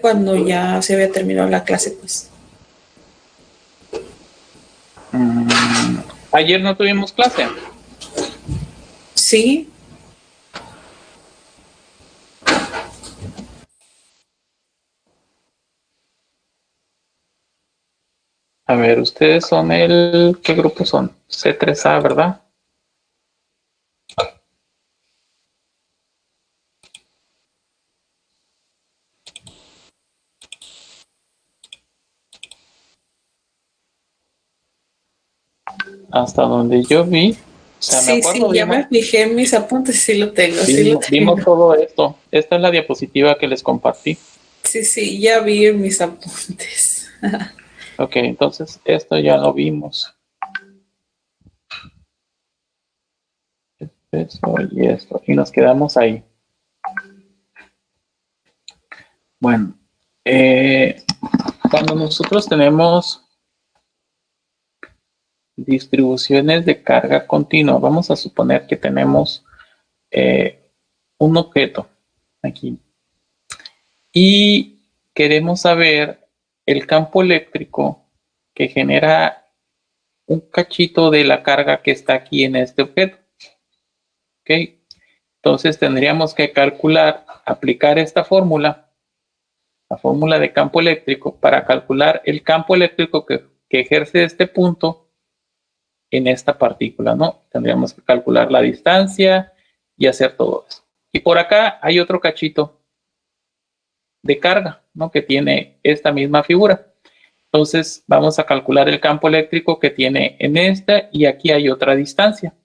cuando ya se había terminado la clase, pues. Ayer no tuvimos clase. Sí. A ver, ustedes son ¿qué grupo son? C3A, ¿verdad? Hasta donde yo vi, o sea, me Sí, acuerdo, ya me fijé en mis apuntes, sí lo tengo, vimos todo esto. Esta es la diapositiva que les compartí. Sí, ya vi mis apuntes. Ok, entonces esto ya lo vimos. Eso y esto. Y nos quedamos ahí. Bueno, cuando nosotros tenemos distribuciones de carga continua, vamos a suponer que tenemos un objeto aquí y queremos saber el campo eléctrico que genera un cachito de la carga que está aquí en este objeto. ¿Ok? Entonces tendríamos que calcular, aplicar esta fórmula, la fórmula de campo eléctrico, para calcular el campo eléctrico que ejerce este punto en esta partícula, ¿no? Tendríamos que calcular la distancia y hacer todo eso. Y por acá hay otro cachito de carga, ¿no? Que tiene esta misma figura. Entonces vamos a calcular el campo eléctrico que tiene en esta y aquí hay otra distancia.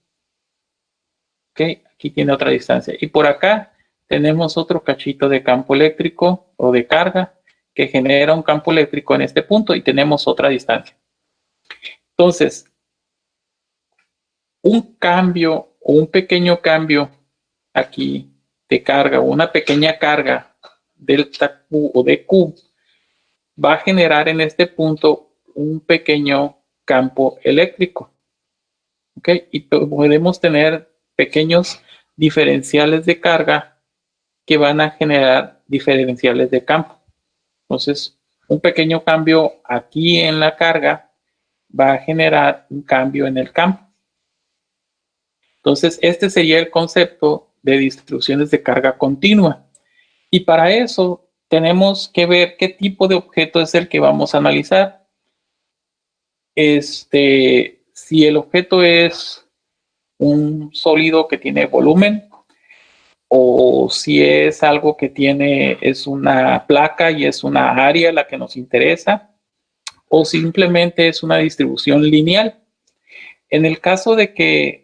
¿Ok? Aquí tiene otra distancia. Y por acá tenemos otro cachito de campo eléctrico o de carga que genera un campo eléctrico en este punto y tenemos otra distancia. Entonces, un cambio o un pequeño cambio aquí de carga o una pequeña carga delta Q o de Q va a generar en este punto un pequeño campo eléctrico. ¿Ok? Y podemos tener pequeños diferenciales de carga que van a generar diferenciales de campo. Entonces, un pequeño cambio aquí en la carga va a generar un cambio en el campo. Entonces, este sería el concepto de distribuciones de carga continua. Y para eso tenemos que ver qué tipo de objeto es el que vamos a analizar. Si el objeto es un sólido que tiene volumen, o si es algo que es una placa y es una área la que nos interesa, o simplemente es una distribución lineal. En el caso de que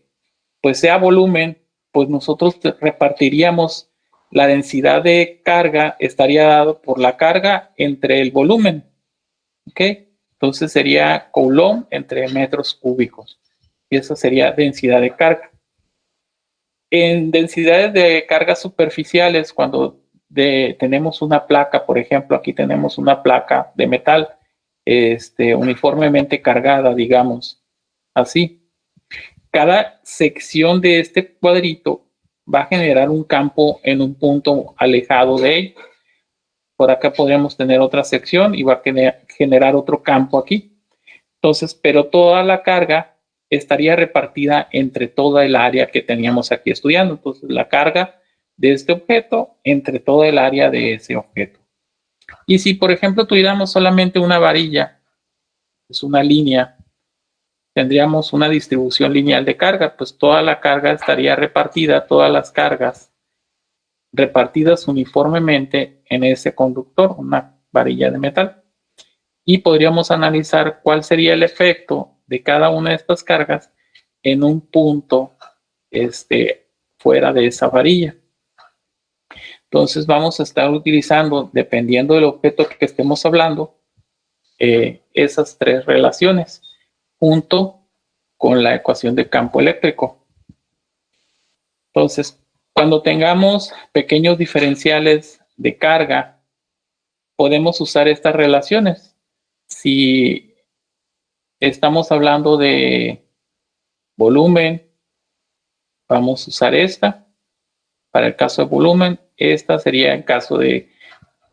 pues sea volumen, pues nosotros repartiríamos la densidad de carga, estaría dado por la carga entre el volumen. ¿Ok? Entonces sería Coulomb entre metros cúbicos. Y esa sería densidad de carga. En densidades de cargas superficiales, cuando tenemos una placa, por ejemplo, aquí tenemos una placa de metal uniformemente cargada, digamos, así. Cada sección de este cuadrito va a generar un campo en un punto alejado de él. Por acá podríamos tener otra sección y va a generar otro campo aquí. Entonces, pero toda la carga estaría repartida entre toda el área que teníamos aquí estudiando. Entonces, la carga de este objeto entre toda el área de ese objeto. Y si, por ejemplo, tuviéramos solamente una varilla, es una línea, tendríamos una distribución lineal de carga, pues toda la carga estaría repartida, todas las cargas repartidas uniformemente en ese conductor, una varilla de metal. Y podríamos analizar cuál sería el efecto de cada una de estas cargas en un punto fuera de esa varilla. Entonces vamos a estar utilizando, dependiendo del objeto que estemos hablando, esas tres relaciones junto con la ecuación de campo eléctrico. Entonces, cuando tengamos pequeños diferenciales de carga, podemos usar estas relaciones. Si estamos hablando de volumen, vamos a usar esta. Para el caso de volumen, esta sería en caso de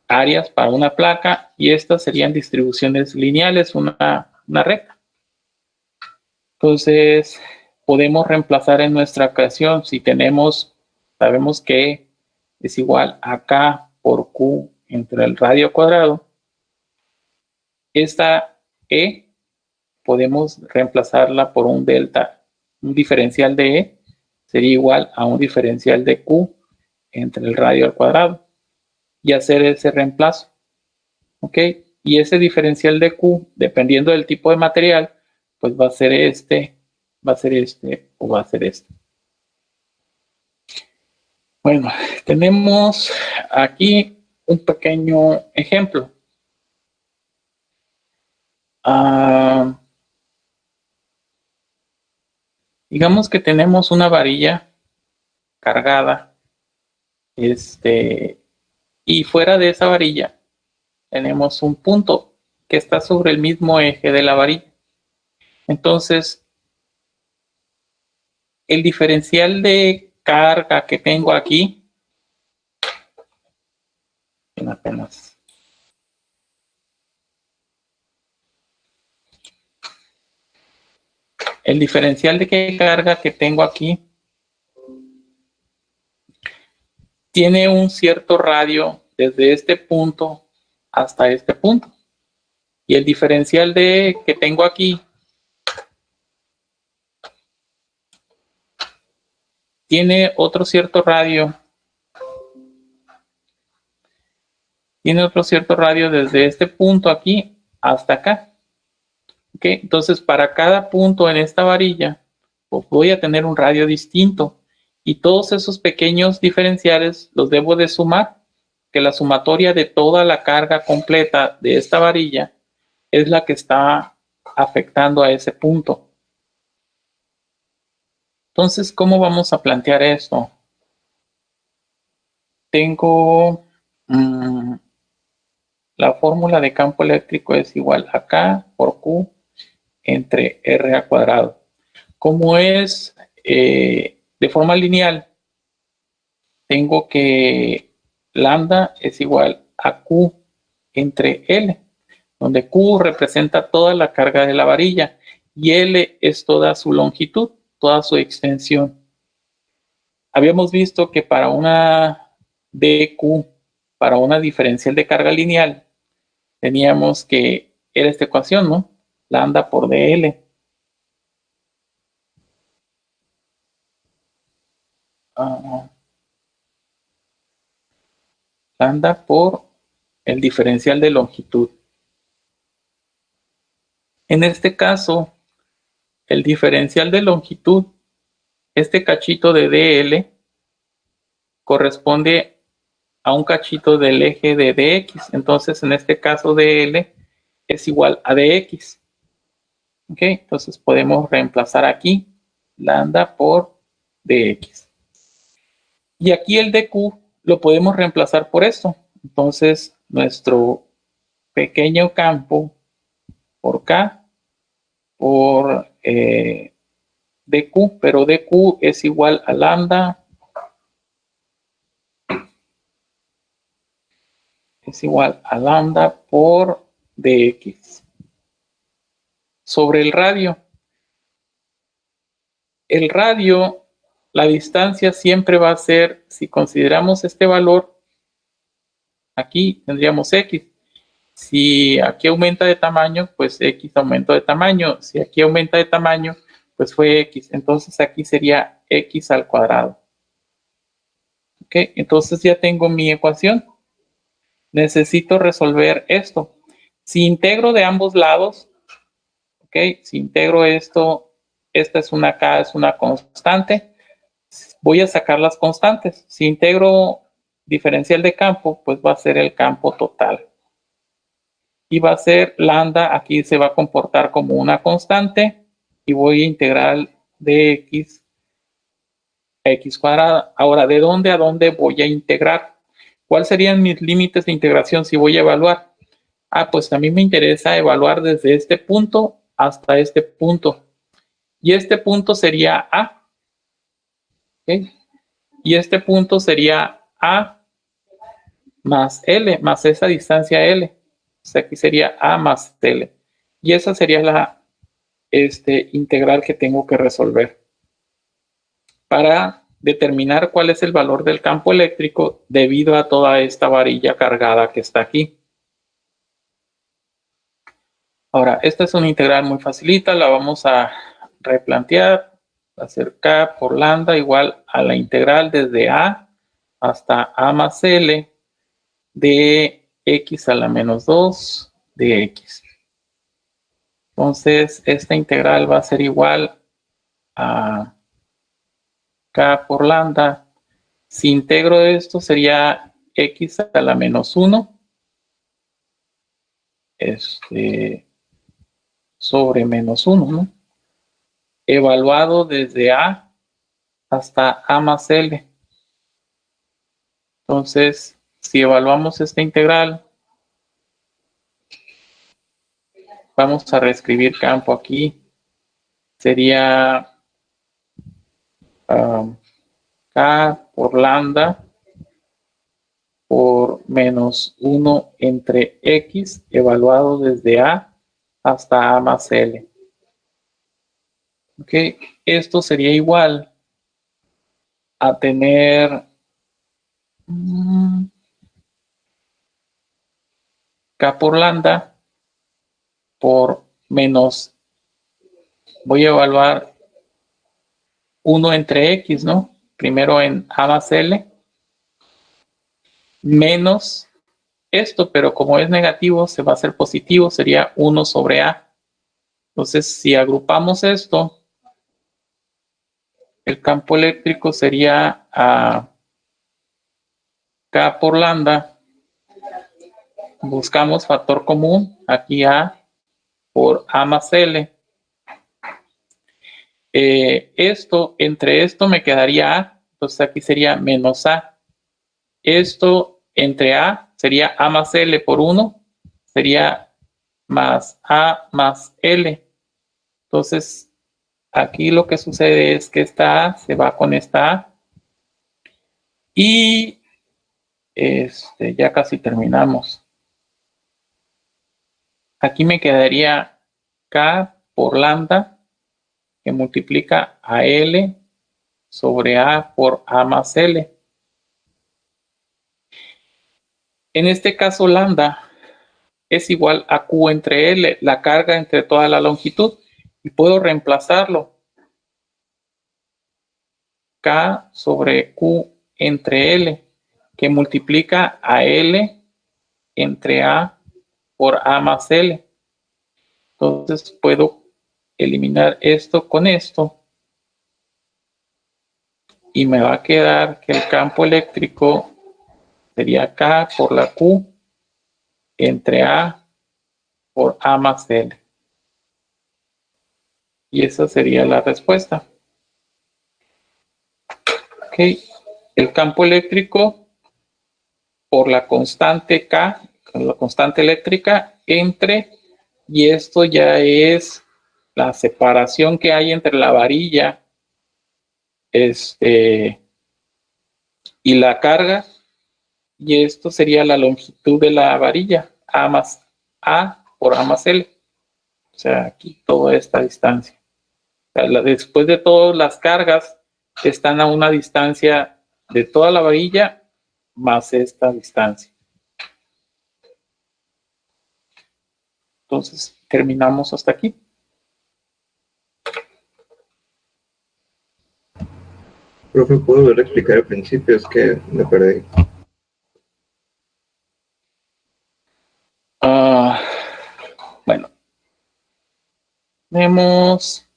áreas para una placa y estas serían distribuciones lineales, una recta. Entonces, podemos reemplazar en nuestra ecuación si sabemos que es igual a K por Q entre el radio cuadrado. Esta E podemos reemplazarla por un delta, un diferencial de E sería igual a un diferencial de Q entre el radio al cuadrado y hacer ese reemplazo. ¿Ok? Y ese diferencial de Q, dependiendo del tipo de material, pues va a ser este o va a ser este. Bueno, tenemos aquí un pequeño ejemplo. Digamos que tenemos una varilla cargada, y fuera de esa varilla tenemos un punto que está sobre el mismo eje de la varilla. Entonces, el diferencial de carga que tengo aquí, apenas. El diferencial de carga que tengo aquí tiene un cierto radio desde este punto hasta este punto. Y el diferencial que tengo aquí tiene otro cierto radio. Tiene otro cierto radio desde este punto aquí hasta acá. ¿Ok? Entonces, para cada punto en esta varilla, pues voy a tener un radio distinto. Y todos esos pequeños diferenciales los debo de sumar, que la sumatoria de toda la carga completa de esta varilla es la que está afectando a ese punto. Entonces, ¿cómo vamos a plantear esto? Tengo la fórmula de campo eléctrico es igual a K por Q entre R al cuadrado. Como es de forma lineal, tengo que lambda es igual a Q entre L, donde Q representa toda la carga de la varilla y L es toda su longitud, toda su extensión. Habíamos visto que para una dq, para una diferencial de carga lineal, teníamos que, era esta ecuación, ¿no? Lambda por dl. Lambda por el diferencial de longitud. En este caso, el diferencial de longitud, este cachito de dl, corresponde a un cachito del eje de dx. Entonces, en este caso, dl es igual a dx. ¿Ok? Entonces, podemos reemplazar aquí lambda por dx. Y aquí el dq lo podemos reemplazar por esto. Entonces, nuestro pequeño campo por K por dq, pero dq es igual a lambda, por dx sobre el radio. El radio, la distancia siempre va a ser, si consideramos este valor, aquí tendríamos x. Si aquí aumenta de tamaño, pues x aumentó de tamaño. Si aquí aumenta de tamaño, pues fue x. Entonces aquí sería x al cuadrado. ¿Ok? Entonces ya tengo mi ecuación. Necesito resolver esto. Si integro de ambos lados, ¿ok? Si integro esto, esta es una K, es una constante. Voy a sacar las constantes. Si integro diferencial de campo, pues va a ser el campo total. Y va a ser lambda, aquí se va a comportar como una constante y voy a integrar de x a x cuadrada. Ahora, ¿de dónde a dónde voy a integrar? ¿Cuáles serían mis límites de integración si voy a evaluar? Pues a mí me interesa evaluar desde este punto hasta este punto. Y este punto sería A. ¿Okay? Y este punto sería A más L, más esa distancia L. O sea, aquí sería A más L. Y esa sería la integral que tengo que resolver para determinar cuál es el valor del campo eléctrico debido a toda esta varilla cargada que está aquí. Ahora, esta es una integral muy facilita, la vamos a replantear, hacer K por lambda igual a la integral desde A hasta A más L de X a la menos 2 de X. Entonces, esta integral va a ser igual a K por lambda. Si integro esto sería X a la menos 1 sobre menos 1, ¿no? Evaluado desde A hasta A más L. Entonces, si evaluamos esta integral, vamos a reescribir campo aquí. Sería K por lambda por menos 1 entre X evaluado desde A hasta A más L. Ok, esto sería igual a tener K por lambda por menos, voy a evaluar 1 entre X, ¿no? Primero en A más L, menos esto, pero como es negativo, se va a hacer positivo, sería 1 sobre A. Entonces, si agrupamos esto, el campo eléctrico sería a K por lambda. Buscamos factor común, aquí A por A más L. Entre esto me quedaría A, entonces aquí sería menos A. Esto entre A sería A más L por 1, sería más A más L. Entonces, aquí lo que sucede es que esta A se va con esta A. Y ya casi terminamos. Aquí me quedaría K por lambda, que multiplica a L sobre A por A más L. En este caso, lambda es igual a Q entre L, la carga entre toda la longitud, y puedo reemplazarlo. K sobre Q entre L, que multiplica a L entre A por A más L. Entonces puedo eliminar esto con esto y me va a quedar que el campo eléctrico sería K por la Q entre A por A más L. Y esa sería la respuesta. Ok. El campo eléctrico por la constante K, la constante eléctrica, y esto ya es la separación que hay entre la varilla y la carga, y esto sería la longitud de la varilla, A más A por A más L. O sea, aquí toda esta distancia. O sea, después de todas las cargas están a una distancia de toda la varilla más esta distancia. Entonces, terminamos hasta aquí. Profe, ¿puedo volver a explicar al principio? Es que me perdí. Bueno, tenemos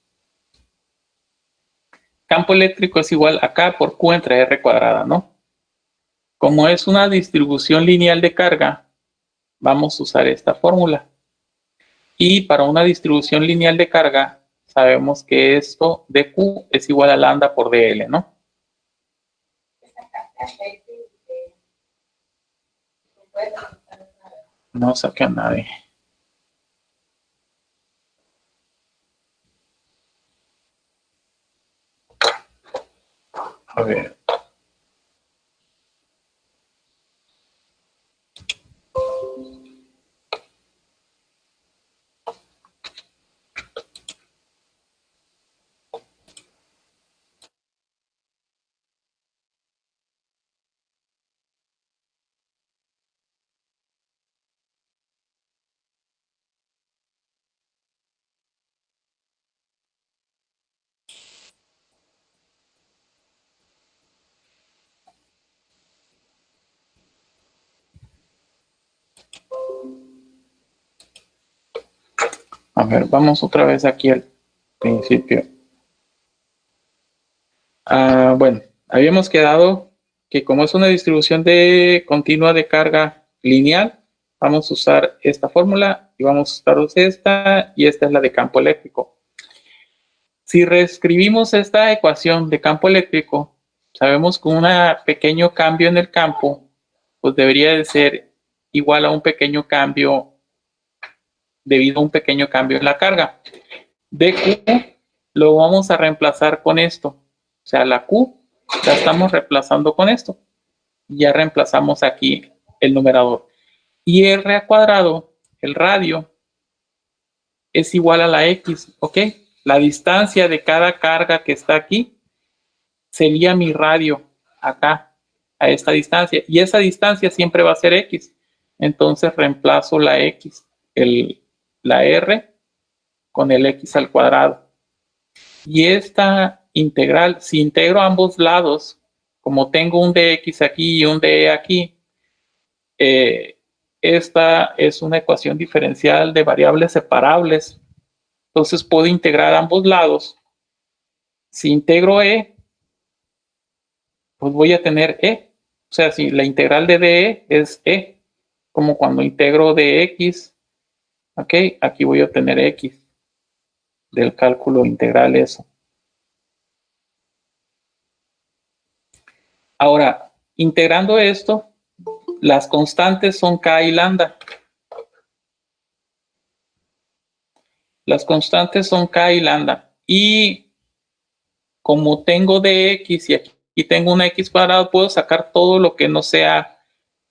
campo eléctrico es igual a K por Q entre R cuadrada, ¿no? Como es una distribución lineal de carga, vamos a usar esta fórmula. Y para una distribución lineal de carga, sabemos que esto de Q es igual a lambda por dl, ¿no? No saqué a nadie. A ver. A ver, vamos otra vez aquí al principio. Bueno, habíamos quedado que como es una distribución de continua de carga lineal, vamos a usar esta fórmula y vamos a usar esta, y esta es la de campo eléctrico. Si reescribimos esta ecuación de campo eléctrico, sabemos que un pequeño cambio en el campo, pues debería de ser igual a un pequeño cambio debido a un pequeño cambio en la carga. dQ lo vamos a reemplazar con esto. O sea, la Q la estamos reemplazando con esto. Ya reemplazamos aquí el numerador. Y R al cuadrado, el radio, es igual a la X, ¿ok? La distancia de cada carga que está aquí sería mi radio acá, a esta distancia. Y esa distancia siempre va a ser X. Entonces reemplazo la X, la R, con el X al cuadrado. Y esta integral, si integro ambos lados, como tengo un dx aquí y un de aquí, esta es una ecuación diferencial de variables separables. Entonces puedo integrar ambos lados. Si integro e, pues voy a tener e. O sea, si la integral de de es e, como cuando integro de x, ok, aquí voy a obtener x del cálculo integral eso. Ahora, integrando esto, las constantes son K y lambda. Las constantes son K y lambda. Y como tengo dx y aquí tengo una x cuadrado, puedo sacar todo lo que no sea,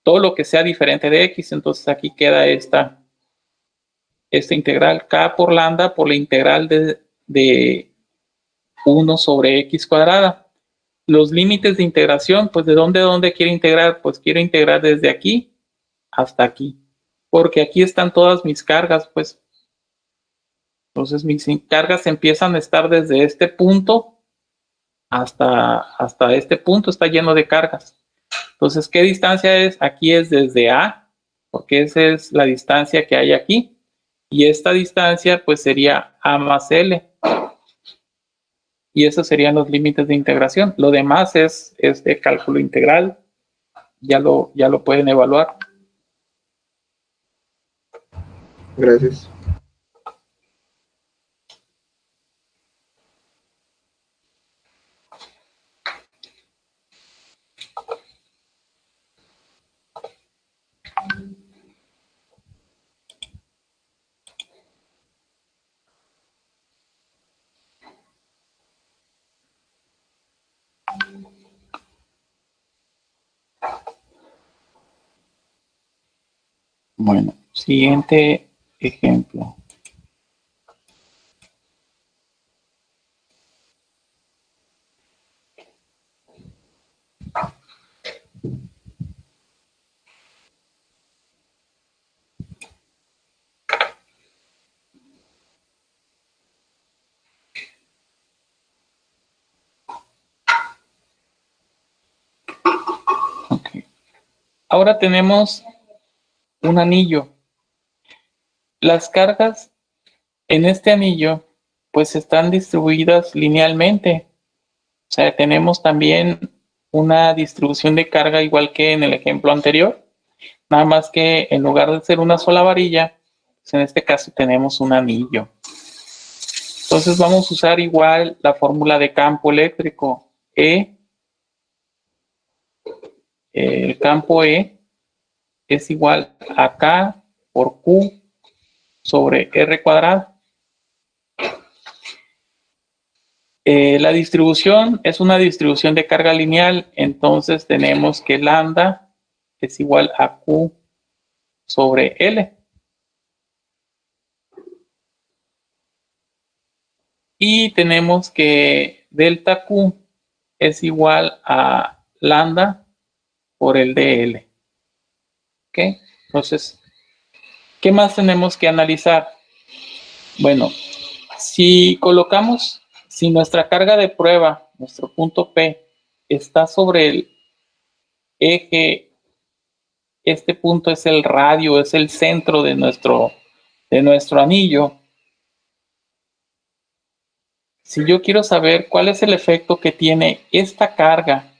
todo lo que sea diferente de x. Entonces aquí queda esta integral K por lambda por la integral de 1 sobre x cuadrada. Los límites de integración, pues ¿de dónde quiero integrar? Pues quiero integrar desde aquí hasta aquí, porque aquí están todas mis cargas, pues. Entonces mis cargas empiezan a estar desde este punto hasta este punto, está lleno de cargas. Entonces, ¿qué distancia es? Aquí es desde A, porque esa es la distancia que hay aquí. Y esta distancia, pues sería A más L. Y esos serían los límites de integración. Lo demás es de cálculo integral. Ya lo pueden evaluar. Gracias. Bueno, siguiente ejemplo. Okay. Ahora tenemos un anillo. Las cargas en este anillo pues están distribuidas linealmente. O sea, tenemos también una distribución de carga igual que en el ejemplo anterior, nada más que en lugar de ser una sola varilla, pues en este caso tenemos un anillo. Entonces vamos a usar igual la fórmula de campo eléctrico. El campo E es igual a K por Q sobre R cuadrado. La distribución es una distribución de carga lineal, entonces tenemos que lambda es igual a Q sobre L. Y tenemos que delta Q es igual a lambda por el dl. ¿Ok? Entonces, ¿qué más tenemos que analizar? Bueno, si nuestra carga de prueba, nuestro punto P, está sobre el eje este punto es el radio, es el centro de nuestro anillo. Si yo quiero saber cuál es el efecto que tiene esta carga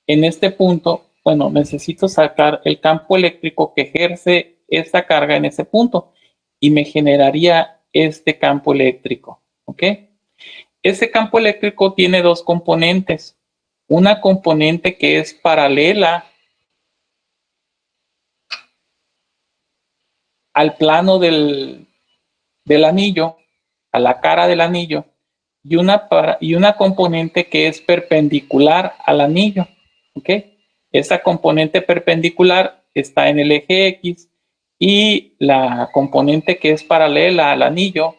en este punto, bueno, necesito sacar el campo eléctrico que ejerce esta carga en ese punto y me generaría este campo eléctrico, ¿ok? Ese campo eléctrico tiene dos componentes. Una componente que es paralela al plano del anillo, a la cara del anillo, y una componente que es perpendicular al anillo, ¿ok? Esa componente perpendicular está en el eje X y la componente que es paralela al anillo,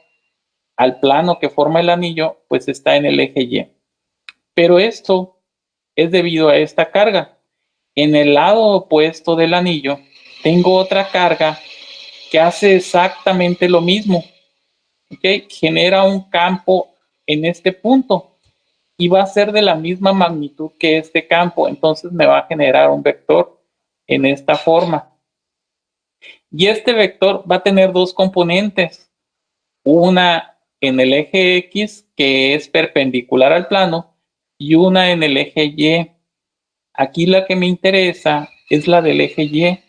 al plano que forma el anillo, pues está en el eje Y. Pero esto es debido a esta carga. En el lado opuesto del anillo tengo otra carga que hace exactamente lo mismo. ¿Okay? Genera un campo en este punto y va a ser de la misma magnitud que este campo. Entonces me va a generar un vector en esta forma. Y este vector va a tener dos componentes. Una en el eje X, que es perpendicular al plano, y una en el eje Y. Aquí la que me interesa es la del eje Y.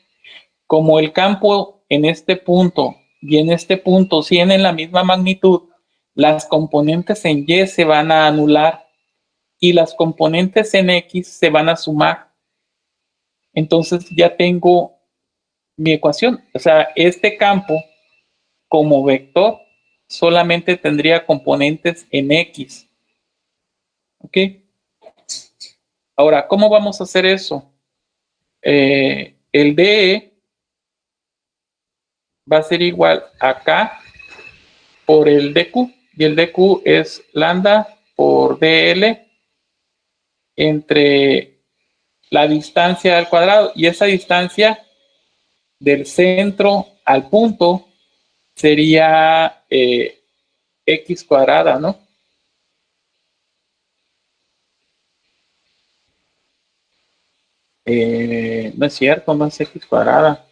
Como el campo en este punto y en este punto tienen la misma magnitud, las componentes en Y se van a anular y las componentes en X se van a sumar. Entonces ya tengo mi ecuación. O sea, este campo como vector solamente tendría componentes en X. ¿Ok? Ahora, ¿cómo vamos a hacer eso? El DE va a ser igual a K por el DQ, y el DQ es lambda por DL entre la distancia al cuadrado, y esa distancia del centro al punto sería X cuadrada, ¿no? No es cierto, no es X cuadrada.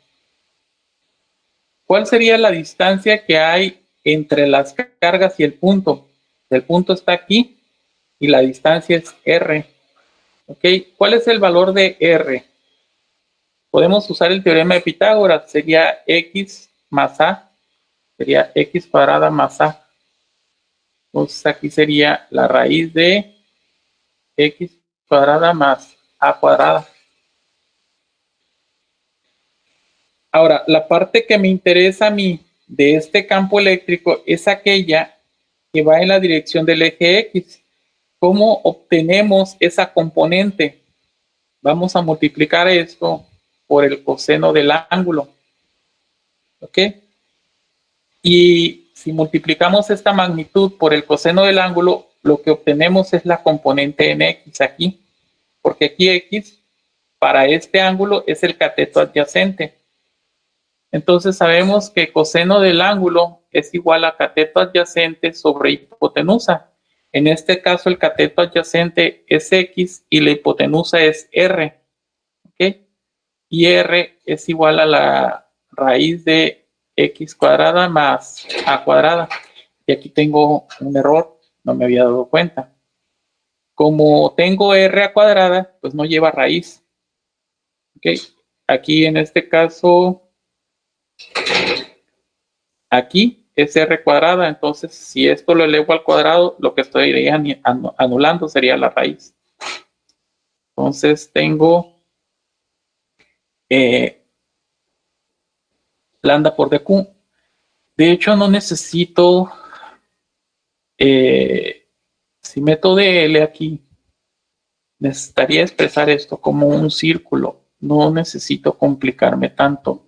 ¿Cuál sería la distancia que hay entre las cargas y el punto? El punto está aquí y la distancia es R. ¿Ok? ¿Cuál es el valor de R? Podemos usar el teorema de Pitágoras. Sería X más A. Sería X cuadrada más A. Entonces aquí sería la raíz de X cuadrada más A cuadrada. Ahora, la parte que me interesa a mí de este campo eléctrico es aquella que va en la dirección del eje X. ¿Cómo obtenemos esa componente? Vamos a multiplicar esto por el coseno del ángulo. ¿Ok? Y si multiplicamos esta magnitud por el coseno del ángulo, lo que obtenemos es la componente en X aquí. Porque aquí X, para este ángulo, es el cateto adyacente. Entonces sabemos que coseno del ángulo es igual a cateto adyacente sobre hipotenusa. En este caso el cateto adyacente es X y la hipotenusa es R. ¿Ok? Y R es igual a la raíz de X cuadrada más A cuadrada. Y aquí tengo un error, no me había dado cuenta. Como tengo R a cuadrada, pues no lleva raíz. ¿Ok? Aquí en este caso... Aquí es R cuadrada, entonces si esto lo elevo al cuadrado, lo que estoy anulando sería la raíz. Entonces tengo lambda por dq. De hecho no necesito, si meto dl aquí, necesitaría expresar esto como un círculo. No necesito complicarme tanto.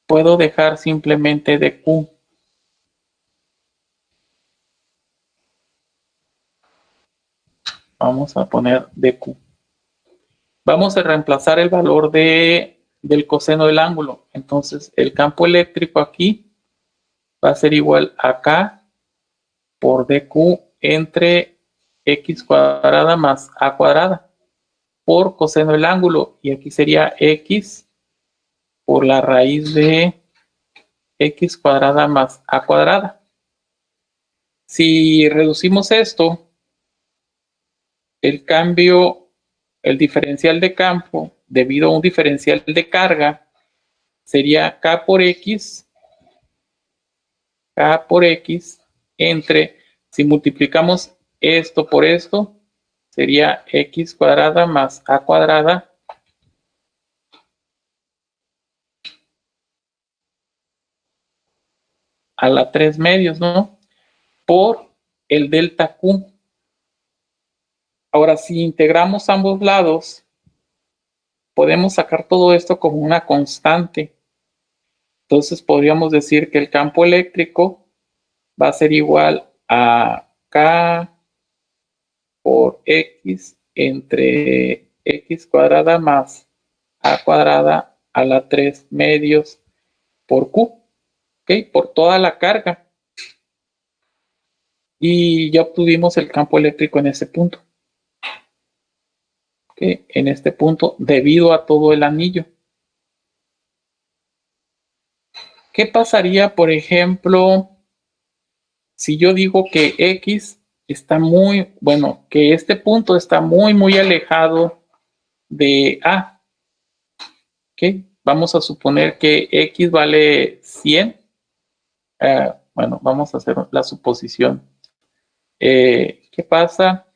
Puedo dejar simplemente dq. Vamos a poner dq. Vamos a reemplazar el valor del coseno del ángulo. Entonces, el campo eléctrico aquí va a ser igual a K por dq entre X cuadrada más A cuadrada. por coseno del ángulo, y aquí sería x por la raíz de x cuadrada más a cuadrada. Si reducimos esto, el cambio, el diferencial de campo debido a un diferencial de carga sería k por x entre, si multiplicamos esto por esto, sería x cuadrada más a cuadrada a la 3 medios, ¿no? Por el delta Q. Ahora, si integramos ambos lados, podemos sacar todo esto como una constante. Entonces podríamos decir que el campo eléctrico va a ser igual a K por X entre X cuadrada más A cuadrada a la 3 medios por Q, ¿ok? Por toda la carga. Y ya obtuvimos el campo eléctrico en ese punto. ¿Ok? En este punto, debido a todo el anillo. ¿Qué pasaría, por ejemplo, si yo digo que X está muy, bueno, que este punto está muy alejado de A? ¿Ok? Vamos a suponer que X vale 100. Bueno, vamos a hacer la suposición. ¿Qué pasa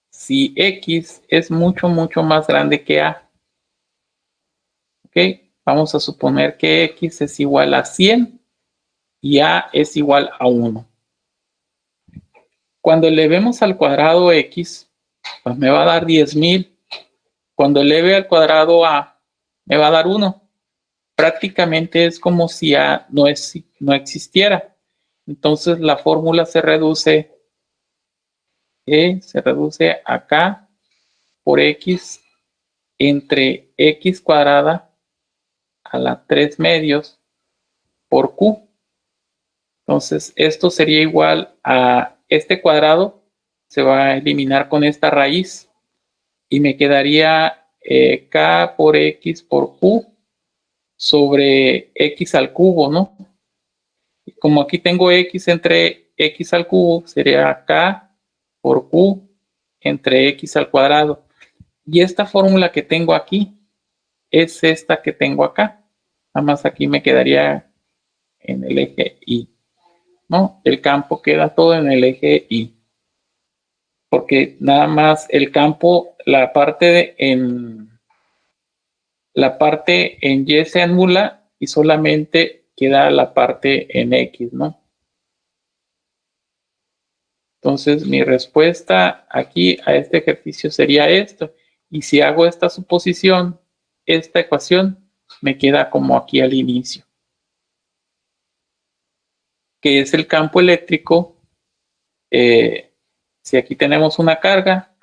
si X es mucho más grande que A? ¿Ok? Vamos a suponer que X es igual a 100 y A es igual a 1. Cuando elevemos al cuadrado X, pues me va a dar 10,000. Cuando eleve al cuadrado A, me va a dar 1. Prácticamente es como si A no existiera. Entonces la fórmula se reduce a K por X entre X cuadrada a la 3 medios por Q. Entonces esto sería igual a este cuadrado, se va a eliminar con esta raíz y me quedaría K por X por Q sobre X al cubo, ¿no? Como aquí tengo X entre X al cubo, sería K por Q entre X al cuadrado. Y esta fórmula que tengo aquí es esta que tengo acá. Nada más aquí me quedaría en el eje Y, ¿no? El campo queda todo en el eje Y. Porque nada más el campo, la parte en Y se anula y solamente queda la parte en X, ¿no? Entonces mi respuesta aquí a este ejercicio sería esto. Y si hago esta suposición, esta ecuación me queda como aquí al inicio, que es el campo eléctrico. Si aquí tenemos una carga,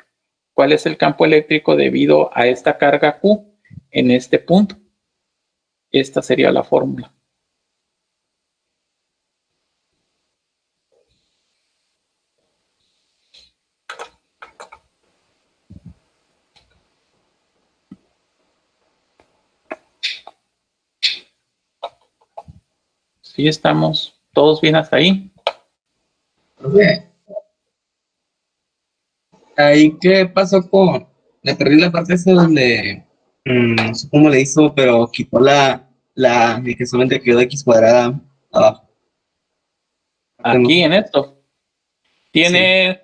¿cuál es el campo eléctrico debido a esta carga Q en este punto? Esta sería la fórmula. ¿Sí estamos todos bien hasta ahí? ¿Ahí qué pasó con? Le perdí la parte esa donde, no sé cómo le hizo, pero quitó y que solamente quedó X cuadrada abajo. Aquí en esto. Sí. Tiene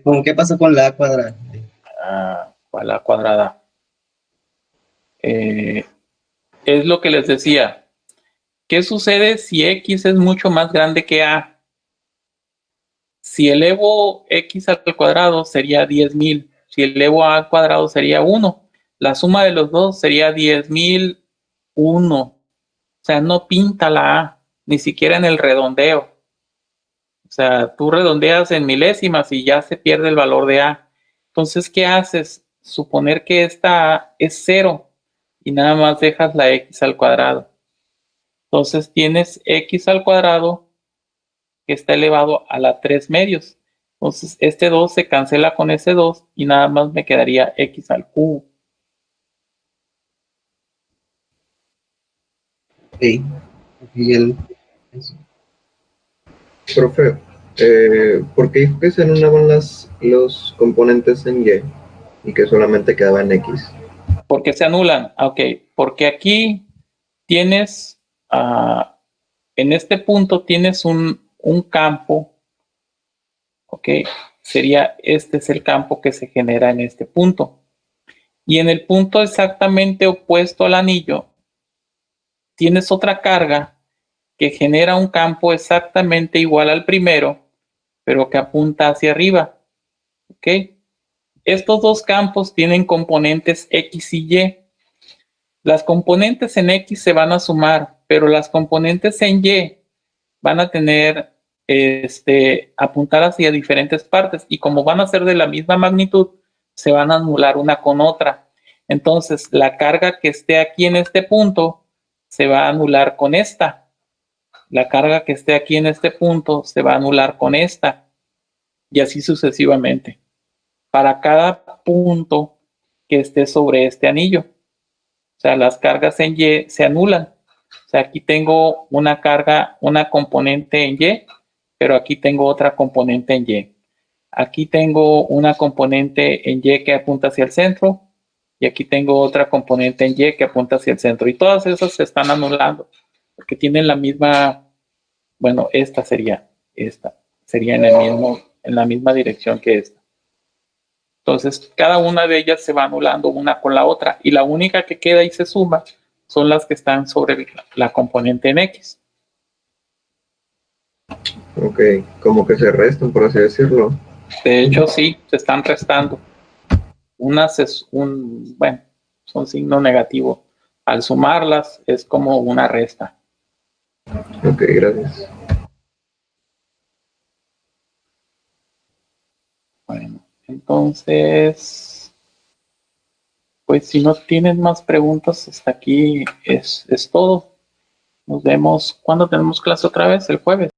¿Cómo qué pasó con la A cuadrada? a la cuadrada. Es lo que les decía. ¿Qué sucede si X es mucho más grande que A? Si elevo X al cuadrado sería 10,000. Si elevo A al cuadrado sería 1. La suma de los dos sería 10,001. O sea, no pinta la A, ni siquiera en el redondeo. O sea, tú redondeas en milésimas y ya se pierde el valor de A. Entonces, ¿qué haces? Suponer que esta A es 0 y nada más dejas la X al cuadrado. Entonces tienes X al cuadrado que está elevado a la 3 medios. Entonces, este 2 se cancela con ese 2 y nada más me quedaría x al cubo. Ok. Y eso. Profe, ¿por qué dijo que se anulaban los componentes en Y y que solamente quedaba en X? ¿Por qué se anulan? Ok, porque aquí tienes, en este punto tienes un campo, ok, este es el campo que se genera en este punto. Y en el punto exactamente opuesto al anillo, tienes otra carga que genera un campo exactamente igual al primero, pero que apunta hacia arriba, ok. Estos dos campos tienen componentes X y Y. Las componentes en X se van a sumar, pero las componentes en Y van a tener, apuntar hacia diferentes partes y como van a ser de la misma magnitud, se van a anular una con otra. Entonces, la carga que esté aquí en este punto se va a anular con esta. La carga que esté aquí en este punto se va a anular con esta. Y así sucesivamente. Para cada punto que esté sobre este anillo. O sea, las cargas en Y se anulan. O sea, aquí tengo una carga, una componente en Y, pero aquí tengo otra componente en Y. Aquí tengo una componente en Y que apunta hacia el centro y aquí tengo otra componente en Y que apunta hacia el centro. Y todas esas se están anulando porque tienen la misma, bueno, esta sería en la misma dirección que esta. Entonces, cada una de ellas se va anulando una con la otra y la única que queda y se suma son las que están sobre la componente en X. Ok, como que se restan, por así decirlo. De hecho, sí, se están restando. Unas es un signo negativo. Al sumarlas es como una resta. Ok, gracias. Bueno, entonces, pues si no tienen más preguntas, hasta aquí es todo. Nos vemos. ¿Cuándo tenemos clase otra vez? El jueves.